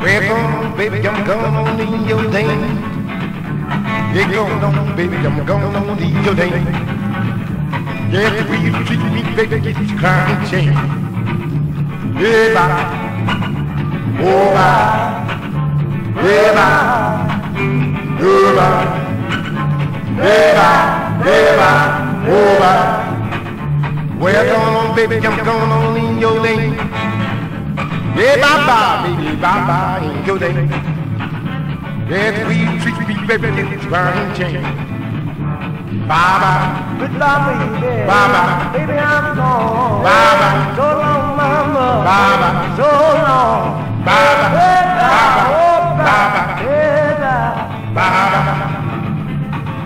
Well, gone, baby, I'm gone on in your name. Yeah, gone on, baby, I'm gone on in your name. Yeah, the way you treat me, baby, it's crying shame. Yeah, bye. Oh, bye. Yeah, bye. Oh, bye. Yeah, bye. Yeah, bye. Oh, bye. Well, gone on, baby, I'm gone on in your lane. Yeah, bye-bye, baby, bye-bye, in your day. Yeah, the way you treat me, baby, it's crying shame. Bye-bye. Goodbye, baby. Bye-bye. Baby, I'm gone. Bye-bye. So long, mama. Bye-bye. So long. Bye-bye. Bye-bye. Oh, Bye-bye. bye. Bye-bye. Bye-bye.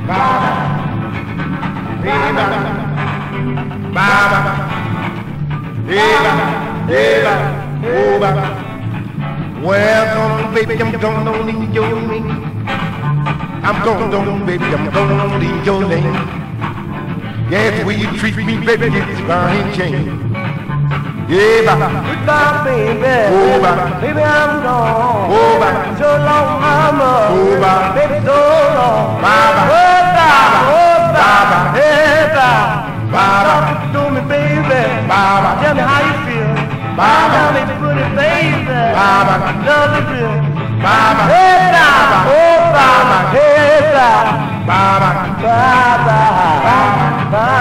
Bye-bye. Bye-bye. Bye-bye. Oh, bye. Well, gone, baby, I'm gone on in your name. I'm gone, baby, I'm gone on in your name. Yeah, the way you treat me, baby, it's crying shame. Yeah, bye. Goodbye, baby. Oh, bye. Baby, I'm gone. Oh, bye. So long, mama. Oh, bye. Baby, so long. Bye-bye. Oh, bye. Oh, bye. Bye-bye. Hey, bye. Bye-bye. Talk to me, baby. Bye-bye. Tell me how you feel. Bye-bye. Tell me pretty baby. Bye-bye. Love you real. Bye-bye. Hey, bye. Oh, bye. Hey, bye. Bye-bye. Bye, bye. Bye, bye.